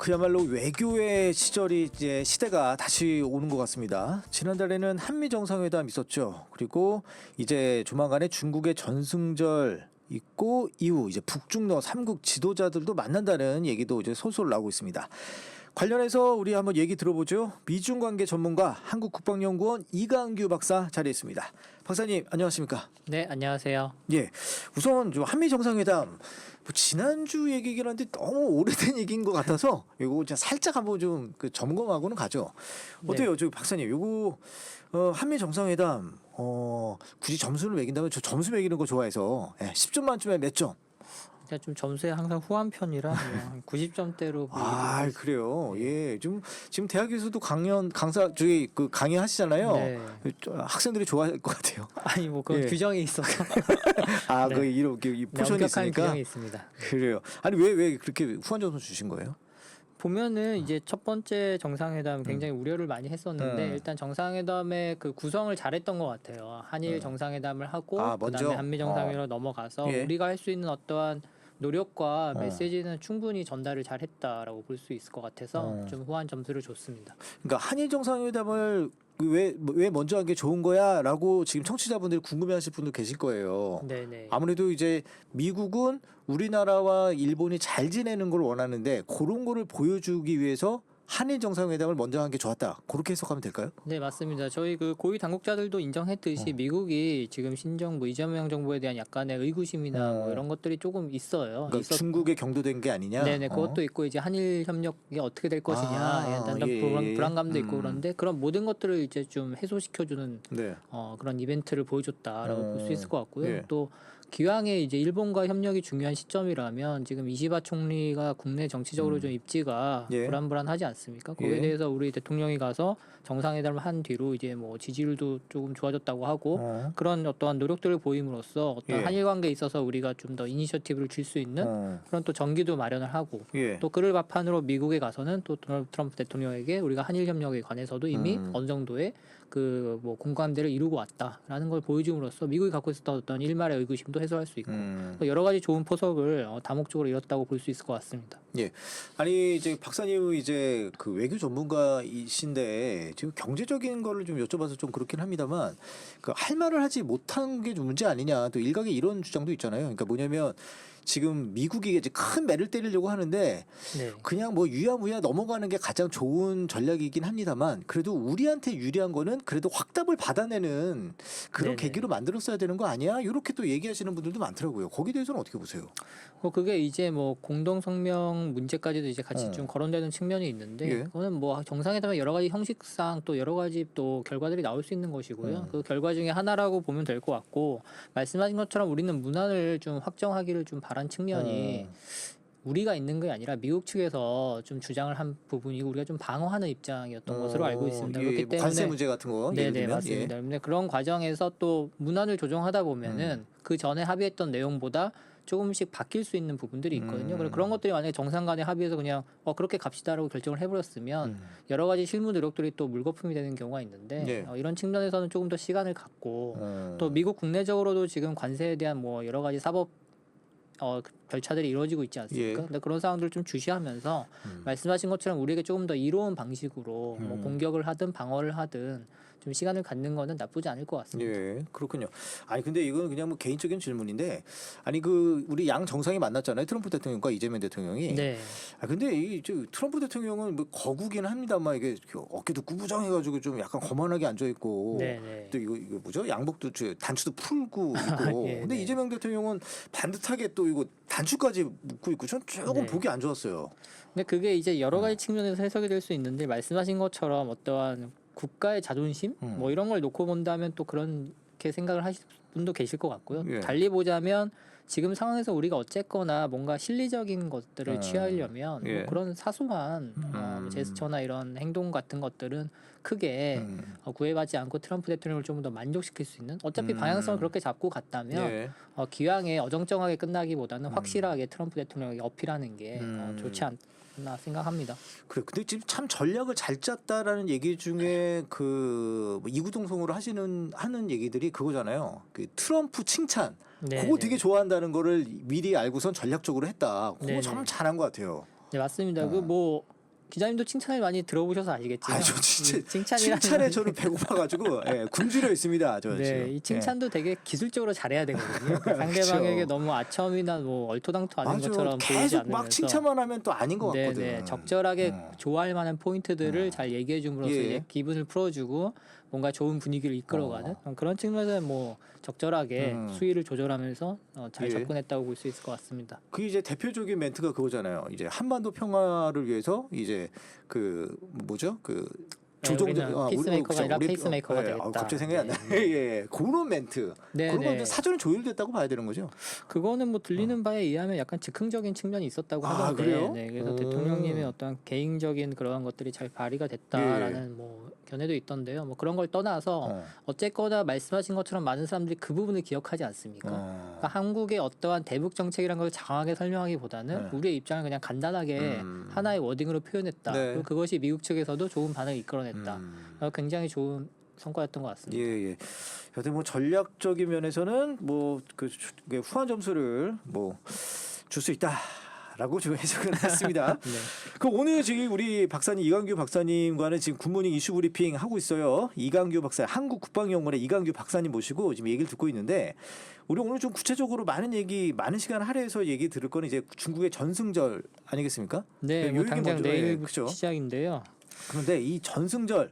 그야말로 외교의 시절이 이제 시대가 다시 오는 것 같습니다. 지난달에는 한미 정상회담 있었죠. 그리고 이제 조만간에 중국의 전승절 있고 이후 이제 북중러 3국 지도자들도 만난다는 얘기도 이제 솔솔 나오고 있습니다. 관련해서 우리 한번 얘기 들어보죠. 미중 관계 전문가 한국국방연구원 이강규 박사 자리에 있습니다. 박사님 안녕하십니까? 네, 안녕하세요. 예, 우선 좀 한미 정상회담 뭐 지난주 얘기긴 한데 너무 오래된 얘기인 것 같아서 이거 진짜 살짝 한번 좀 그 점검하고는 가죠. 어때요, 저 박사님? 이거 한미 정상회담 굳이 점수를 매긴다면 저 점수 매기는 거 좋아해서 10점 만점에 몇 점? 제가 좀 점수에 항상 후한 편이라 한 90점대로. 아, 그래요. 예, 좀 지금 대학에서도 강사 저기 그 강의하시잖아요. 네. 학생들이 좋아할 것 같아요. 아니 뭐 그건 예. 규정이 있어서. 아, 네. 그 이렇게 이 포션이 엄격한 있으니까. 규정이 있습니다. 그래요. 아니 왜 그렇게 후한 점수 주신 거예요? 보면은 이제 첫 번째 정상회담 굉장히 우려를 많이 했었는데 일단 정상회담의 그 구성을 잘했던 것 같아요. 한일 정상회담을 하고 먼저? 그다음에 한미 정상회담으로 넘어가서 예. 우리가 할 수 있는 어떠한 노력과 메시지는 충분히 전달을 잘했다라고 볼 수 있을 것 같아서 좀 후한 점수를 줬습니다. 그러니까 한일 정상회담을 왜 먼저 한 게 좋은 거야라고 지금 청취자분들이 궁금해하실 분들 계실 거예요. 네네. 아무래도 이제 미국은 우리나라와 일본이 잘 지내는 걸 원하는데 그런 거를 보여주기 위해서 한일 정상회담을 먼저 한 게 좋았다. 그렇게 해석하면 될까요? 네, 맞습니다. 저희 그 고위 당국자들도 인정했듯이 미국이 지금 신정부 이재명 정부에 대한 약간의 의구심이나 뭐 이런 것들이 조금 있어요. 그러니까 중국에 경도된 게 아니냐? 네네, 그것도 있고 이제 한일 협력이 어떻게 될 것이냐, 일단 예. 불안감도 있고 그런데 그런 모든 것들을 이제 좀 해소시켜주는 네. 그런 이벤트를 보여줬다라고 볼 수 있을 것 같고요. 예. 또 기왕에 이제 일본과 협력이 중요한 시점이라면 지금 이시바 총리가 국내 정치적으로 좀 입지가 예. 불안불안하지 않습니까? 거기에 예. 대해서 우리 대통령이 가서 정상회담을 한 뒤로 이제 뭐 지지율도 조금 좋아졌다고 하고 그런 어떠한 노력들을 보임으로써 어떤 예. 한일 관계에 있어서 우리가 좀 더 이니셔티브를 줄 수 있는 그런 또 전기도 마련을 하고 예. 또 그를 바탕으로 미국에 가서는 또 도널드 트럼프 대통령에게 우리가 한일 협력에 관해서도 이미 어느 정도의 그 뭐 공감대를 이루고 왔다라는 걸 보여줌으로써 미국이 갖고 있었던 어떤 일말의 의구심도 해소할 수 있고 여러 가지 좋은 포석을 다목적으로 이뤘다고 볼 수 있을 것 같습니다. 예. 아니 이제 박사님은 이제 그 외교 전문가이신데 지금 경제적인 거를 좀 여쭤봐서 좀 그렇긴 합니다만 그 할 말을 하지 못한 게 좀 문제 아니냐 또 일각에 이런 주장도 있잖아요. 그러니까 뭐냐면 지금 미국이 이제 큰 매를 때리려고 하는데 네. 그냥 뭐 유야무야 넘어가는 게 가장 좋은 전략이긴 합니다만 그래도 우리한테 유리한 거는 그래도 확답을 받아내는 그런 네네. 계기로 만들었어야 되는 거 아니야? 이렇게 또 얘기하시는 분들도 많더라고요. 거기에 대해서는 어떻게 보세요? 그게 이제 뭐 공동 성명 문제까지도 이제 같이 좀 거론되는 측면이 있는데 예. 그거는 뭐 정상회담의 여러 가지 형식상 또 여러 가지 또 결과들이 나올 수 있는 것이고요. 그 결과 중에 하나라고 보면 될 것 같고 말씀하신 것처럼 우리는 문안을 좀 확정하기를 좀 바란 측면이 우리가 있는 게 아니라 미국 측에서 좀 주장을 한 부분이고 우리가 좀 방어하는 입장이었던 것으로 알고 있습니다. 예, 그렇기 뭐 때문에 관세 문제 같은 거 예를 네네 들면 맞습니다. 근데 그런 과정에서 또 문안을 조정하다 보면은 그 전에 합의했던 내용보다 조금씩 바뀔 수 있는 부분들이 있거든요. 그래서 그런 것들이 만약에 정상 간에 합의해서 그냥 그렇게 갑시다라고 결정을 해버렸으면 여러 가지 실무 노력들이 또 물거품이 되는 경우가 있는데 네. 이런 측면에서는 조금 더 시간을 갖고 또 미국 국내적으로도 지금 관세에 대한 뭐 여러 가지 사법 절차들이 이루어지고 있지 않습니까? 예. 근데 그런 상황들을 좀 주시하면서 말씀하신 것처럼 우리에게 조금 더 이로운 방식으로 뭐 공격을 하든 방어를 하든 좀 시간을 갖는 거는 나쁘지 않을 것 같습니다. 예, 그렇군요. 아니 근데 이건 그냥 뭐 개인적인 질문인데 아니 그 우리 양 정상이 만났잖아요. 트럼프 대통령과 이재명 대통령이. 네. 근데 이 트럼프 대통령은 뭐 거구긴 합니다만 이게 어깨도 구부정해가지고 좀 약간 거만하게 앉아 있고 네네. 또 이거 뭐죠? 양복도 단추도 풀고 있고. 예, 근데 네. 이재명 대통령은 반듯하게 또 이거 단추까지 묶고 있고 전 조금 네. 보기 안 좋았어요. 근데 그게 이제 여러 가지 측면에서 해석이 될 수 있는데 말씀하신 것처럼 어떠한 국가의 자존심 뭐 이런 걸 놓고 본다면 또 그렇게 생각을 하실 분도 계실 것 같고요. 예. 달리 보자면 지금 상황에서 우리가 어쨌거나 뭔가 실리적인 것들을 취하려면 예. 뭐 그런 사소한 제스처나 이런 행동 같은 것들은 크게 구애받지 않고 트럼프 대통령을 좀 더 만족시킬 수 있는 어차피 방향성을 그렇게 잡고 갔다면 예. 기왕에 어정쩡하게 끝나기보다는 확실하게 트럼프 대통령에게 어필하는 게 좋지 않나 생각합니다. 그래. 근데 지금 참 전략을 잘 짰다라는 얘기 중에 그 이구동성으로 하는 얘기들이 그거잖아요. 그 트럼프 칭찬. 네, 그거 네. 되게 좋아한다는 거를 미리 알고선 전략적으로 했다. 그거 네, 참 네. 잘한 것 같아요. 네, 맞습니다. 그 뭐 기자님도 칭찬을 많이 들어보셔서 아시겠지만 저 진짜 이 칭찬이라는 칭찬에 저는 배고파가지고 굶주려 있습니다. 저 네, 지금. 이 칭찬도 되게 기술적으로 잘해야 되거든요. 그러니까 상대방에게 너무 아첨이나 뭐 얼토당토 않은 맞아. 것처럼 보이지 계속 않으면서 막 칭찬만 하면 또 아닌 것 같거든. 네, 적절하게 좋아할 만한 포인트들을 잘 얘기해 줌으로써 예. 이제 기분을 풀어주고 뭔가 좋은 분위기를 이끌어가는 그런 측면에서 뭐 적절하게 수위를 조절하면서 잘 예. 접근했다고 볼 수 있을 것 같습니다. 그 이제 대표적인 멘트가 그거잖아요. 이제 한반도 평화를 위해서 이제 그 뭐죠? 그 우리는 피스메이커가 아니라 페이스메이커가 되겠다. 갑자기 생각이 안 나. 예, 그런 멘트. 네, 그런 건 네. 사전에 조율됐다고 봐야 되는 거죠. 그거는 뭐 들리는 바에 의하면 약간 즉흥적인 측면이 있었다고 아, 하던데, 그래요? 네, 그래서 대통령님의 어떤 개인적인 그러한 것들이 잘 발휘가 됐다라는 뭐 견해도 있던데요. 뭐 그런 걸 떠나서 어쨌거나 말씀하신 것처럼 많은 사람들이 그 부분을 기억하지 않습니까? 그러니까 한국의 어떠한 대북 정책이란 걸 장황하게 설명하기보다는 우리의 입장을 그냥 간단하게 하나의 워딩으로 표현했다. 네. 그리고 그것이 미국 측에서도 좋은 반응을 이끌어냈다. 굉장히 좋은 성과였던 것 같습니다. 예. 여튼 뭐 전략적인 면에서는 뭐 그 후한 점수를 뭐 줄 수 있다라고 지금 해석을 했습니다. 네. 그 오늘 지금 우리 박사님 이강규 박사님과는 지금 굿모닝 이슈 브리핑 하고 있어요. 이강규 박사, 한국국방연구원의 이강규 박사님 모시고 지금 얘기를 듣고 있는데 우리 오늘 좀 구체적으로 많은 시간 할애해서 얘기 들을 거는 이제 중국의 전승절 아니겠습니까? 네, 요 뭐 얘기 당장 먼저, 내일 그죠? 시작인데요. 그런데 이 전승절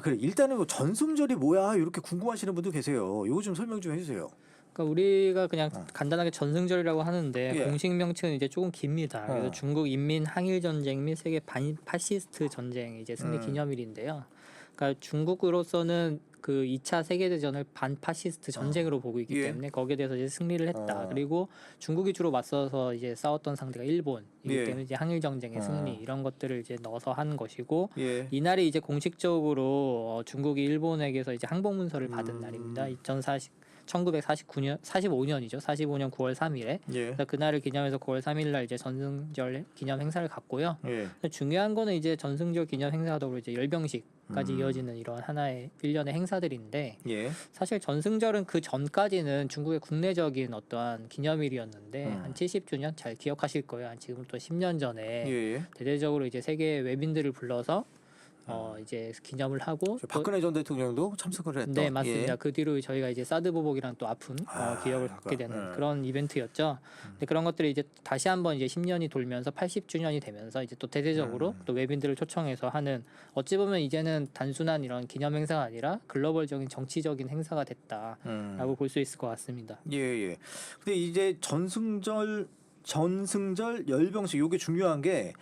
그래 일단은 뭐 전승절이 뭐야 이렇게 궁금하시는 분도 계세요. 이거 좀 설명 좀 해주세요. 그러니까 우리가 그냥 간단하게 전승절이라고 하는데 예. 공식 명칭은 이제 조금 깁니다. 그래서 중국 인민 항일 전쟁 및 세계 반파시스트 전쟁 이제 승리 기념일인데요. 그러니까 중국으로서는 그 2차 세계대전을 반파시스트 전쟁으로 보고 있기 때문에 거기에 대해서 이제 승리를 했다. 그리고 중국이 주로 맞서서 이제 싸웠던 상대가 일본이기 때문에 이제 항일 전쟁의 승리 이런 것들을 이제 넣어서 한 것이고 이날이 이제 공식적으로 중국이 일본에게서 이제 항복 문서를 받은 날입니다. 1945년이죠. 45년 9월 3일에. 그래서 그날을 기념해서 9월 3일 날 이제 전승절 기념 행사를 갖고요. 중요한 거는 이제 전승절 기념 행사와 더불어 이제 열병식까지 이어지는 이런 하나의 일련의 행사들인데 사실 전승절은 그 전까지는 중국의 국내적인 어떠한 기념일이었는데 한 70주년 잘 기억하실 거예요. 한 지금부터 10년 전에 대대적으로 이제 세계 외빈들을 불러서 이제 기념을 하고 박근혜 전 대통령도 참석을 했던. 네, 맞습니다. 그 뒤로 저희가 이제 사드 보복이랑 또 아픈 기억을 갖게 되는 그런 이벤트였죠. 근데 그런 것들이 이제 다시 한번 이제 10년이 돌면서 80주년이 되면서 이제 또 대대적으로 또 외빈들을 초청해서 하는 어찌 보면 이제는 단순한 이런 기념 행사가 아니라 글로벌적인 정치적인 행사가 됐다라고 볼 수 있을 것 같습니다. 예. 근데 이제 전승절 열병식 요게 중요한 게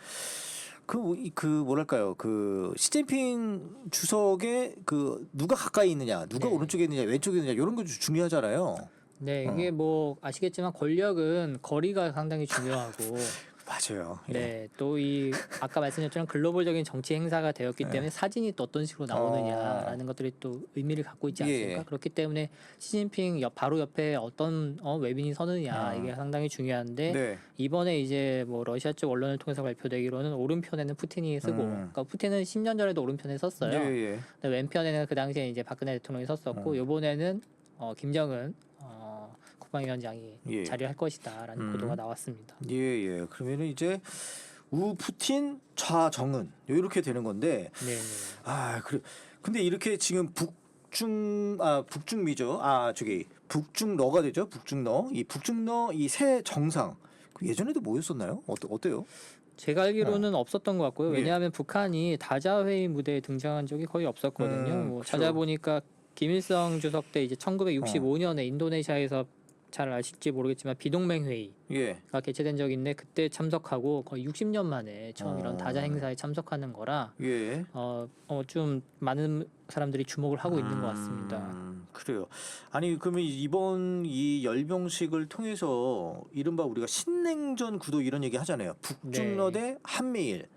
그 뭐랄까요 그 시진핑 주석의 그 누가 가까이 있느냐 누가 오른쪽에 있느냐 왼쪽에 있느냐 이런 거 중요하잖아요. 네, 이게 뭐 아시겠지만 권력은 거리가 상당히 중요하고 맞아요. 네, 또 이 아까 말씀드렸던 글로벌적인 정치 행사가 되었기 때문에 사진이 또 어떤 식으로 나오느냐라는 것들이 또 의미를 갖고 있지 않습니까? 그렇기 때문에 시진핑 바로 옆에 어떤 외빈이 서느냐 이게 상당히 중요한데 이번에 이제 뭐 러시아 쪽 언론을 통해서 발표되기로는 오른편에는 푸틴이 쓰고, 그러니까 푸틴은 10년 전에도 오른편에 썼어요. 근데 왼편에는 그 당시에 이제 박근혜 대통령이 썼었고 이번에는 김정은 국방위원장이 자리할 것이다라는 보도가 나왔습니다. 예. 그러면은 이제 우 푸틴 좌 정은 이렇게 되는 건데. 네. 그래. 근데 이렇게 지금 북중미죠. 저기 북중러가 되죠. 북중러. 이 북중러 이 새 정상. 예전에도 뭐였었나요? 어때요? 제가 알기로는 없었던 것 같고요. 왜냐하면 북한이 다자회의 무대에 등장한 적이 거의 없었거든요. 뭐 그렇죠. 찾아보니까 김일성 주석 때 이제 1965년에 인도네시아에서 잘 아실지 모르겠지만 비동맹 회의가 개최된 적이 있는데 그때 참석하고 거의 60년 만에 처음 이런 다자 행사에 참석하는 거라 좀 많은 사람들이 주목을 하고 있는 것 같습니다. 그래요. 아니 그러면 이번 이 열병식을 통해서 이른바 우리가 신냉전 구도 이런 얘기 하잖아요. 북중러 대 한미일.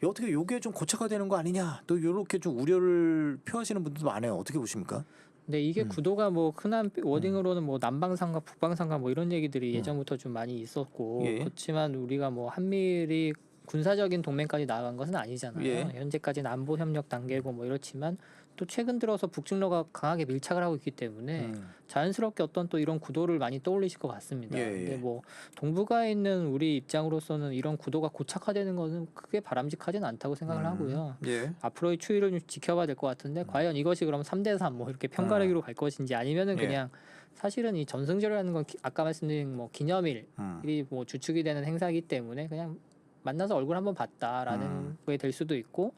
어떻게 요게 좀 고착화 되는 거 아니냐? 또 이렇게 좀 우려를 표하시는 분들도 많아요. 어떻게 보십니까? 네, 이게 구도가 뭐 흔한 워딩으로는 뭐 남방상과 북방상과 뭐 이런 얘기들이 예전부터 좀 많이 있었고 그렇지만 우리가 뭐 한미일이 군사적인 동맹까지 나아간 것은 아니잖아요. 예. 현재까지는 안보 협력 단계고 뭐 이렇지만 또 최근 들어서 북중러가 강하게 밀착을 하고 있기 때문에 자연스럽게 어떤 또 이런 구도를 많이 떠올리실 것 같습니다. 예, 예. 근데 뭐 동북아에 있는 우리 입장으로서는 이런 구도가 고착화되는 것은 크게 바람직하지는 않다고 생각을 하고요. 예. 앞으로의 추이를 좀 지켜봐야 될 것 같은데 과연 이것이 그럼 3대3 뭐 이렇게 평가하기로 갈 것인지 아니면은 예. 그냥 사실은 이 전승절이라는 건 아까 말씀드린 뭐 기념일이 뭐 주축이 되는 행사이기 때문에 그냥 만나서 얼굴 한번 봤다라는 게 될 수도 있고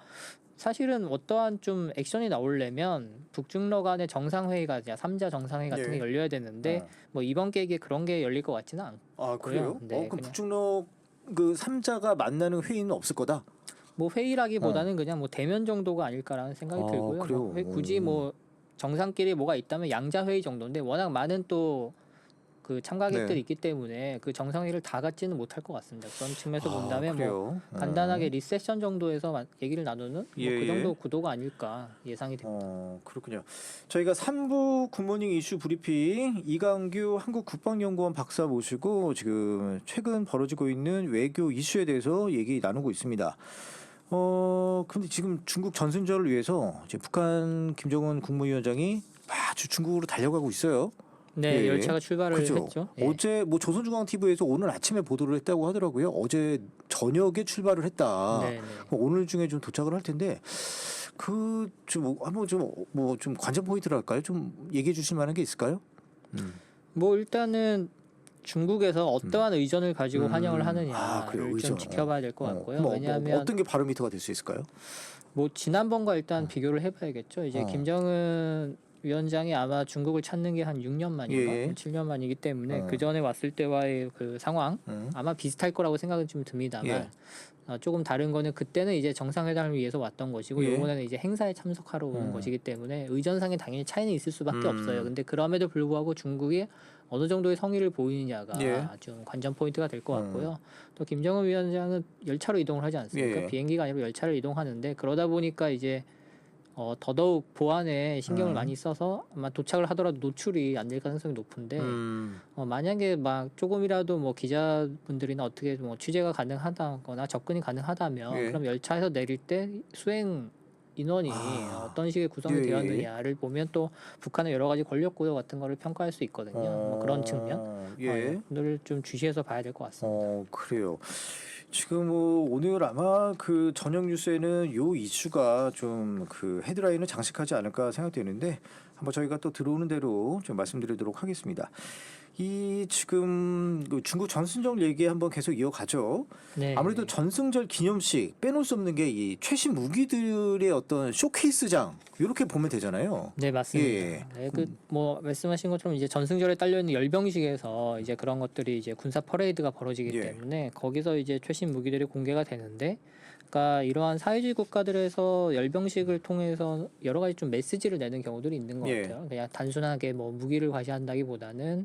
사실은 어떠한 좀 액션이 나오려면 북중러 간의 정상회의가 이제 3자 정상회의 같은 네. 게 열려야 되는데 뭐 이번 계기에 그런 게 열릴 것 같지는 않고 아 그래요? 네, 그럼 그냥- 북중러 그 3자가 만나는 회의는 없을 거다. 뭐 회의라기보다는 그냥 뭐 대면 정도가 아닐까라는 생각이 아, 들고요. 그래요? 뭐 굳이 뭐 정상끼리 뭐가 있다면 양자 회의 정도인데 워낙 많은 또 그 참가객들이 네. 있기 때문에 그 정상회의를 다 갖지는 못할 것 같습니다. 그런 측면에서 본다면 뭐 그래요? 간단하게 리세션 정도에서 얘기를 나누는 뭐 예, 그 정도 예. 구도가 아닐까 예상이 됩니다. 그렇군요. 저희가 3부 굿모닝 이슈 브리핑 이강규 한국국방연구원 박사 모시고 지금 최근 벌어지고 있는 외교 이슈에 대해서 얘기 나누고 있습니다. 근데 지금 중국 전승절을 위해서 이제 북한 김정은 국무위원장이 아주 중국으로 달려가고 있어요. 네, 예. 열차가 출발을 그죠? 했죠. 예. 어제 뭐 조선중앙TV에서 오늘 아침에 보도를 했다고 하더라고요. 어제 저녁에 출발을 했다. 네, 네. 오늘 중에 좀 도착을 할 텐데 그 좀 한번 좀 뭐 좀 관전 포인트랄까요? 좀 얘기해 주실 만한 게 있을까요? 뭐 일단은 중국에서 어떠한 의전을 가지고 환영을 아, 하느냐를 그래요. 좀 의전. 지켜봐야 될 것 같고요. 그럼 왜냐하면 어떤 게 바로미터가 될 수 있을까요? 뭐 지난번과 일단 비교를 해봐야겠죠. 이제 김정은 위원장이 아마 중국을 찾는 게 한 6년 만인가, 예. 7년 만이기 때문에 그 전에 왔을 때와의 그 상황 아마 비슷할 거라고 생각은 좀 듭니다만 예. 조금 다른 거는 그때는 이제 정상회담을 위해서 왔던 것이고 예. 이번에는 이제 행사에 참석하러 온 것이기 때문에 의전상에 당연히 차이는 있을 수밖에 없어요. 근데 그럼에도 불구하고 중국이 어느 정도의 성의를 보이느냐가 예. 좀 관전 포인트가 될 것 같고요. 또 김정은 위원장은 열차로 이동을 하지 않습니까? 예. 비행기가 아니라 열차를 이동하는데 그러다 보니까 이제 더더욱 보안에 신경을 많이 써서 아마 도착을 하더라도 노출이 안 될 가능성이 높은데 만약에 막 조금이라도 뭐 기자분들이나 어떻게 뭐 취재가 가능하다거나 접근이 가능하다면 예. 그럼 열차에서 내릴 때 수행 인원이 어떤 식의 구성이 예, 예. 되었느냐를 보면 또 북한의 여러 가지 권력 구도 같은 거를 평가할 수 있거든요. 뭐 그런 측면 예. 을 좀 주시해서 봐야 될 것 같습니다. 그래요. 지금 뭐 오늘 아마 그 저녁 뉴스에는 요 이슈가 좀 그 헤드라인을 장식하지 않을까 생각되는데 한번 저희가 또 들어오는 대로 좀 말씀드리도록 하겠습니다. 이 지금 그 중국 전승절 얘기 한번 계속 이어가죠. 네. 아무래도 전승절 기념식 빼놓을 수 없는 게 이 최신 무기들의 어떤 쇼케이스장 이렇게 보면 되잖아요. 네 맞습니다. 예. 네, 뭐 말씀하신 것처럼 이제 전승절에 딸려 있는 열병식에서 이제 그런 것들이 이제 군사 퍼레이드가 벌어지기 예. 때문에 거기서 이제 최신 무기들이 공개가 되는데, 그러니까 이러한 사회주의 국가들에서 열병식을 통해서 여러 가지 좀 메시지를 내는 경우들이 있는 것 예. 같아요. 그냥 단순하게 뭐 무기를 과시한다기보다는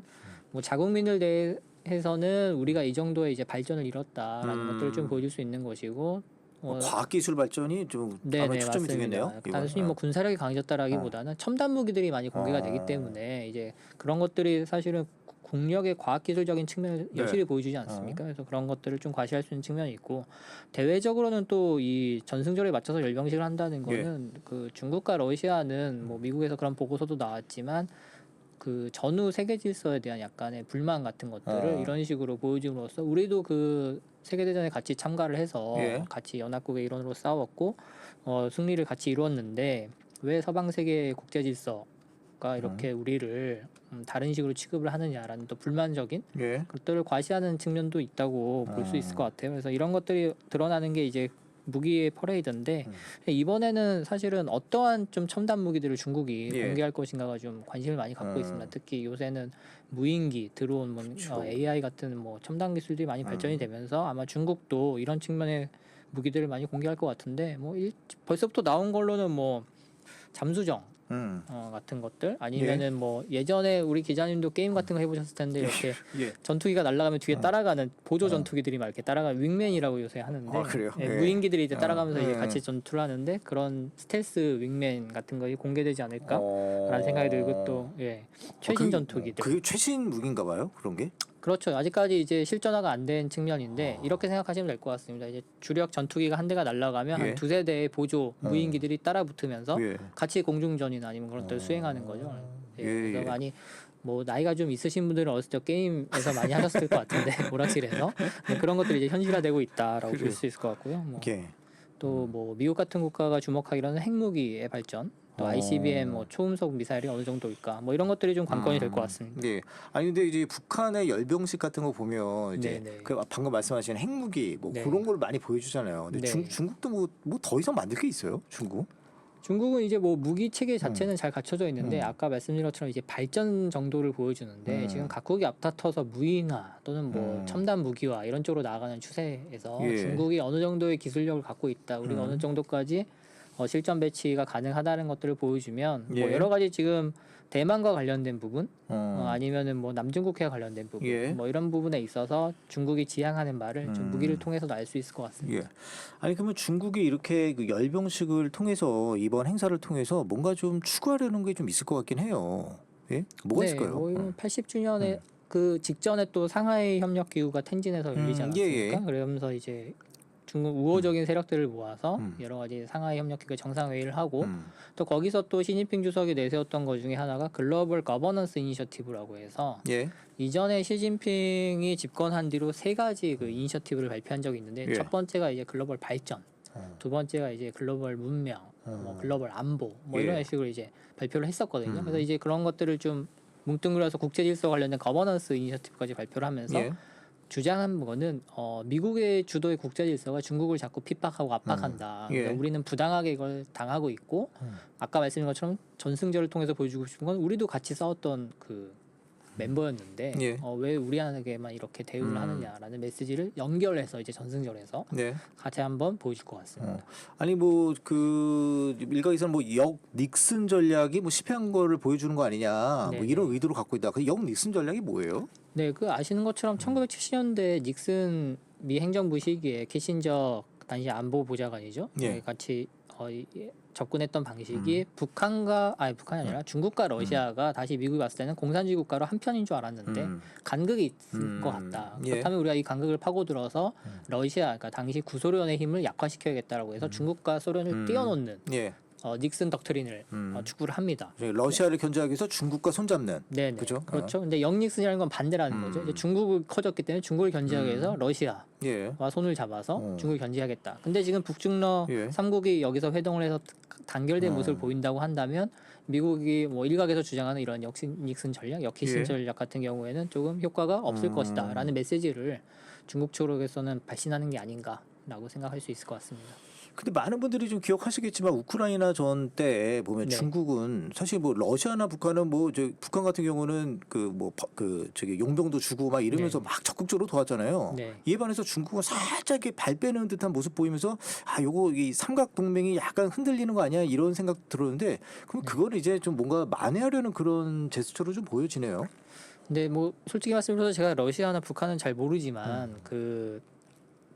뭐 자국민을 대해서는 우리가 이 정도의 이제 발전을 이뤘다라는 것들을 좀 보여줄 수 있는 것이고. 과학기술 발전이 좀 네, 아마 네, 초점이 맞습니다. 되겠네요. 단순히 뭐 군사력이 강해졌다라기보다는 첨단 무기들이 많이 공개가 되기 때문에 이제 그런 것들이 사실은 국력의 과학기술적인 측면을 네. 여실히 보여주지 않습니까? 그래서 그런 것들을 좀 과시할 수 있는 측면이 있고, 대외적으로는 또 이 전승절에 맞춰서 열병식을 한다는 거는 그 중국과 러시아는 뭐 미국에서 그런 보고서도 나왔지만 그 전후 세계 질서에 대한 약간의 불만 같은 것들을 이런 식으로 보여줌으로써 우리도 그 세계대전에 같이 참가를 해서 예. 같이 연합국의 일원으로 싸웠고 승리를 같이 이루었는데 왜 서방 세계의 국제 질서가 이렇게 우리를 다른 식으로 취급을 하느냐라는 또 불만적인 예. 것들을 과시하는 측면도 있다고 볼 수 있을 것 같아요. 그래서 이런 것들이 드러나는 게 이제 무기의 퍼레이드인데 이번에는 사실은 어떠한 좀 첨단 무기들을 중국이 예. 공개할 것인가가 좀 관심을 많이 갖고 있습니다. 특히 요새는 무인기, 드론, 뭐 그쵸. AI 같은 뭐 첨단 기술들이 많이 발전이 되면서 아마 중국도 이런 측면의 무기들을 많이 공개할 것 같은데 뭐 벌써부터 나온 걸로는 뭐 잠수정 같은 것들 아니면은 뭐 예전에 우리 기자님도 게임 같은 거 해보셨을 텐데 이렇게 예. 전투기가 날아가면 뒤에 따라가는 보조 전투기들이 막 이렇게 따라가는 윙맨이라고 요새 하는데 아, 그래요? 예, 예. 무인기들이 이제 따라가면서 이제 같이 전투를 하는데 그런 스텔스 윙맨 같은 것이 공개되지 않을까라는 생각이 들고 또 최신 전투기들 그게 최신 무기인가 봐요. 그런 게. 그렇죠. 아직까지 이제 실전화가 안 된 측면인데 이렇게 생각하시면 될 것 같습니다. 이제 주력 전투기가 한 대가 날아가면 예. 한 두세 대의 보조 무인기들이 따라 붙으면서 예. 같이 공중전이나 아니면 그런 것들을 수행하는 거죠. 예. 예, 그래서 예. 많이 뭐 나이가 좀 있으신 분들은 어렸을 때 게임에서 많이 하셨을 것 같은데 오락실에서 네, 그런 것들이 이제 현실화되고 있다라고 볼 수 있을 것 같고요. 뭐 예. 또 뭐 미국 같은 국가가 주목하기로는 핵무기의 발전, 또 ICBM 뭐 초음속 미사일이 어느 정도일까, 뭐 이런 것들이 좀 관건이 될 것 같습니다. 네. 아니 근데 이제 북한의 열병식 같은 거 보면 이제 네네. 그 방금 말씀하신 핵무기 뭐 네. 그런 걸 많이 보여주잖아요. 근데 네. 중국도 뭐 더 이상 만들 게 있어요? 중국? 중국은 이제 뭐 무기 체계 자체는 잘 갖춰져 있는데 아까 말씀드린 것처럼 이제 발전 정도를 보여주는데 지금 각국이 앞다퉈서 무인화 또는 뭐 첨단 무기화 이런 쪽으로 나아가는 추세에서 예. 중국이 어느 정도의 기술력을 갖고 있다, 우리가 어느 정도까지 실전 배치가 가능하다는 것들을 보여주면 뭐 예. 여러 가지 지금 대만과 관련된 부분 어. 아니면은 뭐 남중국해와 관련된 부분 예. 뭐 이런 부분에 있어서 중국이 지향하는 바를 좀 무기를 통해서도 알 수 있을 것 같습니다. 예. 아니 그러면 중국이 이렇게 그 열병식을 통해서 이번 행사를 통해서 뭔가 좀 추구하려는 게 좀 있을 것 같긴 해요. 예? 뭐가 네, 있을까요? 뭐 이건 80주년에 그 직전에 또 상하이 협력 기구가 텐진에서 열리지 않았습니까? 예. 그러면서 이제 중국 우호적인 세력들을 모아서 여러 가지 상하이 협력 기구 정상회의를 하고 또 거기서 또 시진핑 주석이 내세웠던 것 중에 하나가 글로벌 거버넌스 이니셔티브라고 해서 예. 이전에 시진핑이 집권한 뒤로 세 가지 그 이니셔티브를 발표한 적이 있는데 예. 첫 번째가 이제 글로벌 발전, 두 번째가 이제 글로벌 문명, 뭐 글로벌 안보 뭐 이런 예. 식으로 이제 발표를 했었거든요. 그래서 이제 그런 것들을 좀 뭉뚱그려서 국제 질서 관련된 거버넌스 이니셔티브까지 발표를 하면서 예. 주장한 거는 미국의 주도의 국제 질서가 중국을 자꾸 핍박하고 압박한다. 예. 그러니까 우리는 부당하게 이걸 당하고 있고 아까 말씀드린 것처럼 전승절을 통해서 보여주고 싶은 건 우리도 같이 싸웠던 그 멤버였는데 예. 왜 우리에게만 이렇게 대우를 하느냐라는 메시지를 연결해서 이제 전승절에서 네. 같이 한번 보여줄 것 같습니다. 아니 뭐 그 일각에서는 뭐 역 닉슨 전략이 뭐 실패한 거를 보여주는 거 아니냐 뭐 네네. 이런 의도로 갖고 있다. 그 역 닉슨 전략이 뭐예요? 네, 그 아시는 것처럼 1970년대 닉슨 미 행정부 시기에 키신저 당시 안보 보좌관이죠. 예. 네, 같이 접근했던 방식이 북한이 아니라 중국과 러시아가 다시 미국이 왔을 때는 공산주의 국가로 한 편인 줄 알았는데 간극이 있을 것 같다. 예. 그렇다면 우리가 이 간극을 파고들어서 러시아, 그러니까 당시 구소련의 힘을 약화시켜야겠다라고 해서 중국과 소련을 띄워놓는 예. 닉슨 덕트린을 추구를 합니다. 러시아를 견제하기 위해서 중국과 손잡는. 네, 그죠? 그렇죠. 근데 영닉슨이라는 건 반대라는 거죠. 이제 중국이 커졌기 때문에 중국을 견제하기 위해서 러시아와 예. 손을 잡아서 중국을 견제하겠다. 근데 지금 북중러 예. 3국이 여기서 회동을 해서 단결된 모습을 보인다고 한다면 미국이 뭐 일각에서 주장하는 이런 닉슨 전략, 역키신 예. 전략 같은 경우에는 조금 효과가 없을 것이다라는 메시지를 중국 쪽에서는 발신하는 게 아닌가라고 생각할 수 있을 것 같습니다. 근데 많은 분들이 좀 기억하시겠지만 우크라이나 전 때 보면 네. 중국은 사실 뭐 러시아나 북한은 뭐 저 북한 같은 경우는 그 저기 용병도 주고 막 이러면서 네. 막 적극적으로 도왔잖아요. 네. 이에 반해서 중국은 살짝 이렇게 발 빼는 듯한 모습 보이면서 요거 이 삼각 동맹이 약간 흔들리는 거 아니야 이런 생각 들었는데 그럼 그거는 이제 좀 뭔가 만회하려는 그런 제스처로 좀 보여지네요. 근데 뭐 솔직히 말씀드려서 제가 러시아나 북한은 잘 모르지만 그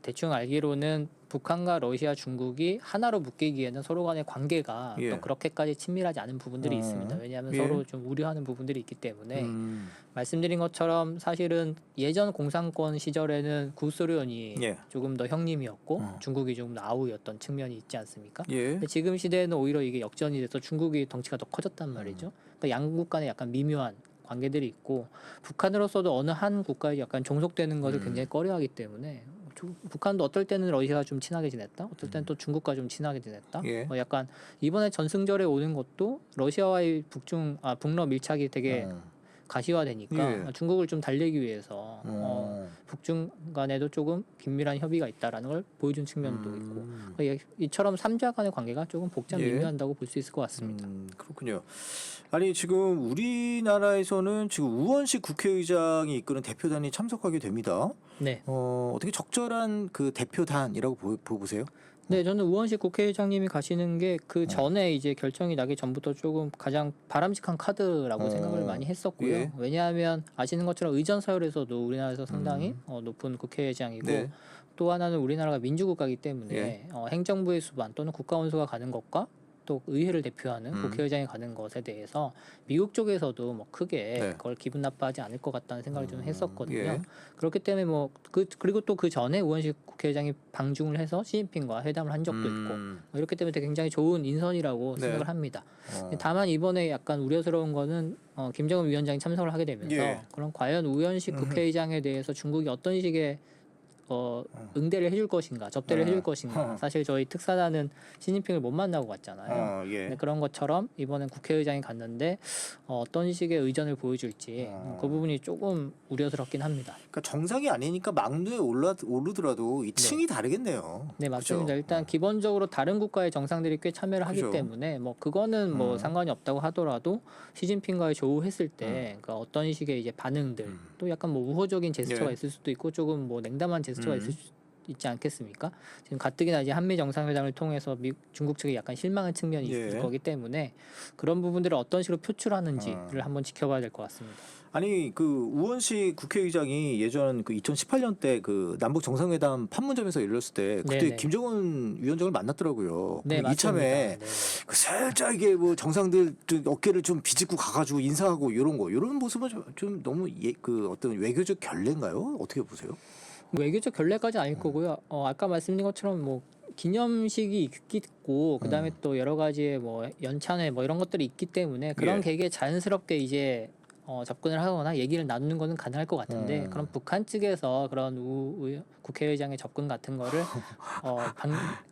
대충 알기로는 북한과 러시아, 중국이 하나로 묶이기에는 서로 간의 관계가 예. 또 그렇게까지 친밀하지 않은 부분들이 있습니다. 왜냐하면 예. 서로 좀 우려하는 부분들이 있기 때문에 말씀드린 것처럼 사실은 예전 공산권 시절에는 구소련이 예. 조금 더 형님이었고 중국이 조금 더 아우였던 측면이 있지 않습니까? 예. 근데 지금 시대에는 오히려 이게 역전이 돼서 중국이 덩치가 더 커졌단 말이죠. 그러니까 양국 간에 약간 미묘한 관계들이 있고 북한으로서도 어느 한 국가에 약간 종속되는 것을 굉장히 꺼려하기 때문에 북한도 어떨 때는 러시아와 좀 친하게 지냈다, 어떨 때는 또 중국과 좀 친하게 지냈다. 예. 약간 이번에 전승절에 오는 것도 러시아와의 북러 밀착이 되게 가시화되니까 예. 중국을 좀 달래기 위해서 북중 간에도 조금 긴밀한 협의가 있다라는 걸 보여준 측면도 있고 이처럼 삼자 간의 관계가 조금 복잡 예. 미묘한다고 볼 수 있을 것 같습니다. 그렇군요. 아니 지금 우리나라에서는 지금 우원식 국회의장이 이끄는 대표단이 참석하게 됩니다. 네. 어떻게 적절한 그 대표단이라고 보세요? 네, 저는 우원식 국회의장님이 가시는 게 그 전에 이제 결정이 나기 전부터 조금 가장 바람직한 카드라고 생각을 많이 했었고요. 예. 왜냐하면 아시는 것처럼 의전 서열에서도 우리나라에서 상당히 높은 국회의장이고 네. 또 하나는 우리나라가 민주국가이기 때문에 예. 행정부의 수반 또는 국가원수가 가는 것과 또 의회를 대표하는 국회의장이 가는 것에 대해서 미국 쪽에서도 뭐 크게 네. 그걸 기분 나빠하지 않을 것 같다는 생각을 좀 했었거든요. 예. 그렇기 때문에 뭐 그리고 또 그 전에 우원식 국회의장이 방중을 해서 시진핑과 회담을 한 적도 있고 뭐 이렇기 때문에 되게 굉장히 좋은 인선이라고 네. 생각을 합니다. 어. 다만 이번에 약간 우려스러운 거는 김정은 위원장이 참석을 하게 되면서 예. 그럼 과연 우원식 국회의장에 대해서 중국이 어떤 식의 응대를 해줄 것인가, 접대를 해줄 것인가. 사실 저희 특사단은 시진핑을 못 만나고 갔잖아요. 예. 네, 그런 것처럼 이번엔 국회의장이 갔는데 어떤 식의 의전을 보여줄지 그 부분이 조금 우려스럽긴 합니다. 그러니까 정상이 아니니까 막루에 오르더라도 이 층이 다르겠네요. 네, 맞습니다. 그죠? 일단 기본적으로 다른 국가의 정상들이 꽤 참여를 하기 그죠. 때문에 뭐 그거는 뭐 상관이 없다고 하더라도 시진핑과의 조우했을 때 그러니까 어떤 식의 이제 반응들 또 약간 뭐 우호적인 제스처가 예. 있을 수도 있고 조금 뭐 냉담한 제스처가 있지 않겠습니까? 지금 가뜩이나 이제 한미 정상회담을 통해서 중국 측에 약간 실망한 측면이 있을 예. 거기 때문에 그런 부분들을 어떤 식으로 표출하는지를 한번 지켜봐야 될 것 같습니다. 아니 그 우원식 국회의장이 예전 그 2018년 때 그 남북 정상회담 판문점에서 열렸을 때 그때 네네. 김정은 위원장을 만났더라고요. 네, 그럼 이참에 맞습니다. 그 살짝 이게 뭐 정상들 좀 어깨를 좀 비집고 가가지고 인사하고 이런 모습은 좀 너무 그 어떤 외교적 결례인가요? 어떻게 보세요? 외교적 결례까지는 아닐 거고요. 아까 말씀드린 것처럼 뭐 기념식이 있고 그다음에 또 여러 가지의 뭐 연찬회 뭐 이런 것들이 있기 때문에 그런 예. 계기에 자연스럽게 이제 접근을 하거나 얘기를 나누는 거는 가능할 것 같은데 그럼 북한 측에서 그런 국회의장의 접근 같은 거를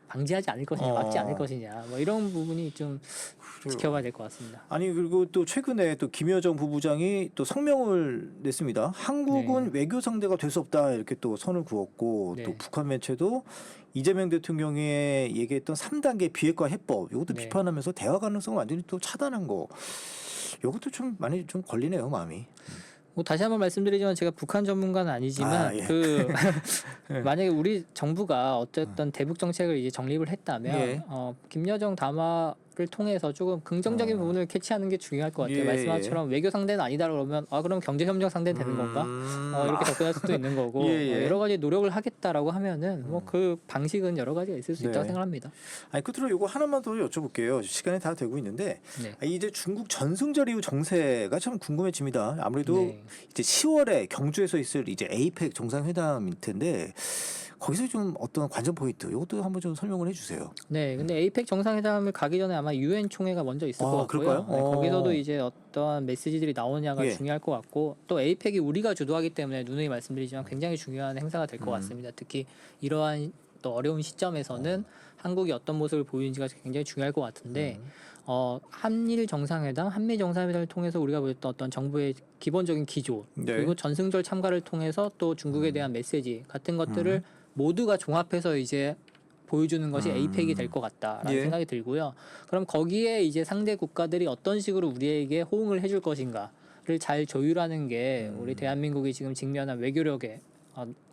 방지하지 않을 것이냐, 막지 않을 것이냐, 뭐 이런 부분이 좀 지켜봐야 될 것 같습니다. 아니 그리고 또 최근에 또 김여정 부부장이 또 성명을 냈습니다. 한국은 외교 상대가 될 수 없다 이렇게 또 선을 그었고 네. 또 북한 매체도 이재명 대통령이 얘기했던 3단계 비핵화 해법 이것도 네. 비판하면서 대화 가능성을 완전히 또 차단한 거. 이것도 좀 많이 좀 걸리네요 마음이. 뭐 다시 한번 말씀드리지만 제가 북한 전문가는 아니지만 예. 그 만약에 우리 정부가 어쨌든 대북 정책을 이제 정립을 했다면 예. 김여정 담화를 통해서 조금 긍정적인 부분을 캐치하는 게 중요할 것 같아요. 예, 말씀한 예. 것처럼 외교 상대는 아니다 그러면 그럼 경제 협력 상대는 되는 건가? 이렇게 접근할 수도 있는 거고 예, 예. 여러 가지 노력을 하겠다라고 하면은 뭐 그 방식은 여러 가지가 있을 수 네. 있다고 생각합니다. 아니 끝으로 이거 하나만 더 여쭤볼게요. 시간이 다 되고 있는데 네. 이제 중국 전승절 이후 정세가 참 궁금해집니다. 아무래도 네. 이제 10월에 경주에서 있을 이제 에이펙 정상회담일 텐데 거기서 좀 어떤 관전 포인트 이것도 한번 좀 설명을 해주세요. 네, 근데 에이펙 정상회담을 가기 전에 아마 유엔 총회가 먼저 있을 것 같고요. 그럴까요? 네, 거기서도 이제 어떠한 메시지들이 나오냐가 예. 중요할 것 같고 또 에이펙이 우리가 주도하기 때문에 누누이 말씀드리지만 굉장히 중요한 행사가 될 것 같습니다. 특히 이러한 또 어려운 시점에서는 한국이 어떤 모습을 보이는지가 굉장히 중요할 것 같은데 한일 정상회담, 한미 정상회담을 통해서 우리가 보였던 어떤 정부의 기본적인 기조 네. 그리고 전승절 참가를 통해서 또 중국에 대한 메시지 같은 것들을 모두가 종합해서 이제 보여주는 것이 에이펙이 될 것 같다라는 예. 생각이 들고요. 그럼 거기에 이제 상대 국가들이 어떤 식으로 우리에게 호응을 해줄 것인가를 잘 조율하는 게 우리 대한민국이 지금 직면한 외교력의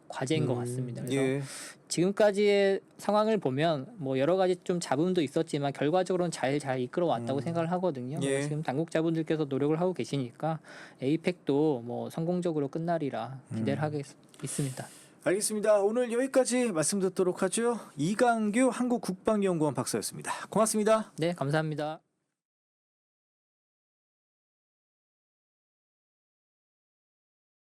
과제인 것 같습니다. 그래서 예. 지금까지의 상황을 보면 뭐 여러 가지 좀 잡음도 있었지만 결과적으로는 잘 이끌어왔다고 생각을 하거든요. 예. 지금 당국자분들께서 노력을 하고 계시니까 에이펙도 뭐 성공적으로 끝나리라 기대를 하고 있습니다. 알겠습니다. 오늘 여기까지 말씀 듣도록 하죠. 이강규 한국국방연구원 박사였습니다. 고맙습니다. 네, 감사합니다.